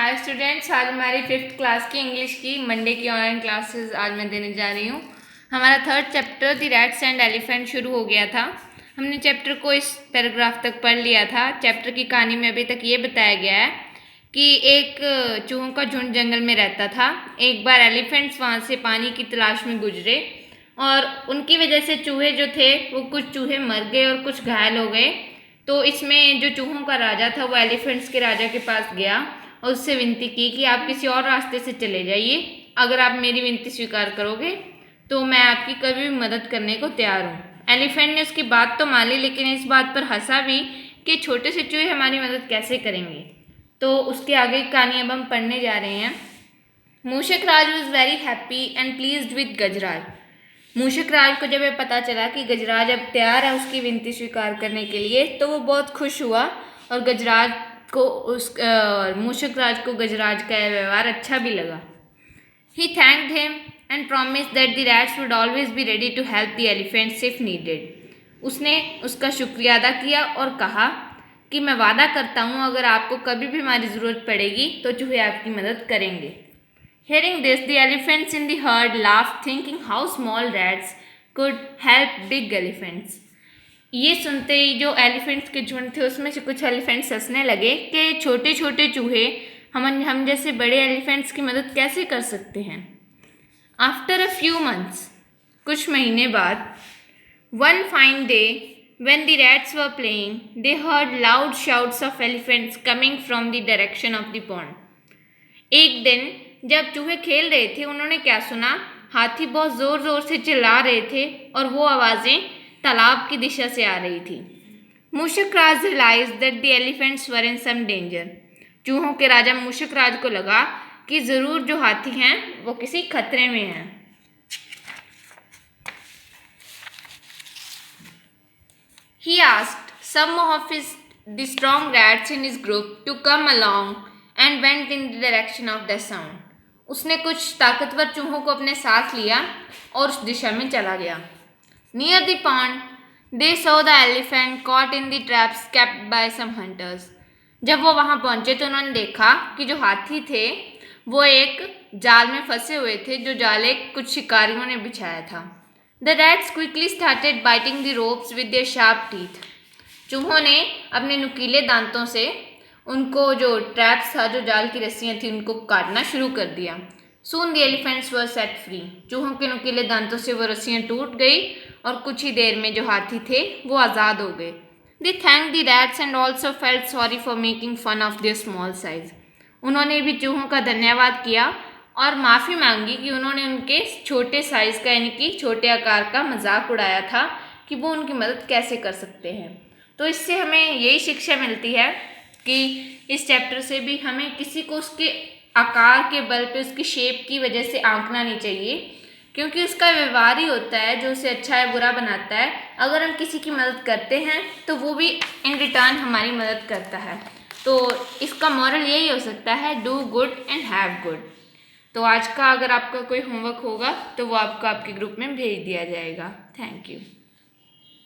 Hi students, आज हमारी 5th class की इंग्लिश की मंडे की ऑनलाइन क्लासेस आज मैं देने जा रही हूँ। हमारा 3rd chapter the rats and elephant शुरू हो गया था। हमने चैप्टर को इस पैराग्राफ तक पढ़ लिया था। चैप्टर की कहानी में अभी तक ये बताया गया है कि एक चूहों का झुंड जंगल में रहता था। एक बार एलिफेंट्स वहाँ से पानी की तलाश में गुजरे और उनकी वजह से चूहे जो थे वो कुछ चूहे मर गए और कुछ घायल हो गए। तो इसमें जो चूहों का राजा था वो एलिफेंट्स के राजा के पास गया और उससे विनती की कि आप किसी और रास्ते से चले जाइए। अगर आप मेरी विनती स्वीकार करोगे तो मैं आपकी कभी भी मदद करने को तैयार हूँ। एलिफेंट ने उसकी बात तो मान ली, लेकिन इस बात पर हंसा भी कि छोटे से चूहे हमारी मदद कैसे करेंगे। तो उसके आगे की कहानी अब हम पढ़ने जा रहे हैं। Mooshak Raj was very happy and pleased with Gajraj. Mooshak Raj को जब ये पता चला कि गजराज अब तैयार है उसकी विनती स्वीकार करने के लिए, तो वो बहुत खुश हुआ और गजराज को मूषक राज को गजराज का व्यवहार अच्छा भी लगा। He thanked him and promised that the rats would always be ready to help the elephants if needed. उसने उसका शुक्रिया अदा किया और कहा कि मैं वादा करता हूँ अगर आपको कभी भी हमारी ज़रूरत पड़ेगी तो चूहे आपकी मदद करेंगे। Hearing this, the elephants in the herd laughed, thinking how small rats could help big elephants. ये सुनते ही जो एलिफेंट्स के झुंड थे उसमें से कुछ एलिफेंट्स हंसने लगे कि छोटे छोटे चूहे हम जैसे बड़े एलिफेंट्स की मदद कैसे कर सकते हैं। आफ्टर अ फ्यू मंथ्स, कुछ महीने बाद, one fine day when the rats were playing, they heard loud shouts of elephants coming from the direction of the pond. एक दिन जब चूहे खेल रहे थे उन्होंने क्या सुना, हाथी बहुत ज़ोर ज़ोर से चिल्ला रहे थे और वो आवाज़ें तालाब की दिशा से आ रही थी। Mooshak Raj realise that the elephants were in some danger. चूहों के राजा मूषक राज को लगा कि ज़रूर जो हाथी हैं वो किसी खतरे में हैं। He asked some of the strong rats in his group to come along and went in the direction of the sound. उसने कुछ ताकतवर चूहों को अपने साथ लिया और उस दिशा में चला गया। Near the pond, they saw the elephant caught in the traps kept by some hunters. जब वो वहाँ पहुँचे तो उन्होंने देखा कि जो हाथी थे वो एक जाल में फंसे हुए थे, जो जाल एक कुछ शिकारियों ने बिछाया था। The rats quickly started biting the ropes with their sharp teeth. चूहों ने अपने नुकीले दांतों से उनको जो ट्रैप्स था, जो जाल की रस्सियाँ थी, उनको काटना शुरू कर दिया। Soon the elephants were set free. चूहों के नुकीले दांतों से वो रस्सियाँ टूट गई और कुछ ही देर में जो हाथी थे वो आज़ाद हो गए। They thanked the rats and also felt sorry for making fun of their small size. उन्होंने भी चूहों का धन्यवाद किया और माफ़ी मांगी कि उन्होंने उनके छोटे साइज़ का यानी कि छोटे आकार का मजाक उड़ाया था कि वो उनकी मदद कैसे कर सकते हैं। तो इससे हमें यही शिक्षा मिलती है कि इस चैप्टर से भी हमें किसी को उसके आकार के बल पे, उसकी शेप की वजह से आंकना नहीं चाहिए, क्योंकि उसका व्यवहार ही होता है जो उसे अच्छा या बुरा बनाता है। अगर हम किसी की मदद करते हैं तो वो भी इन रिटर्न हमारी मदद करता है। तो इसका मॉरल यही हो सकता है, do good and have good. तो आज का अगर आपका कोई होमवर्क होगा तो वो आपको आपके ग्रुप में भेज दिया जाएगा। Thank you.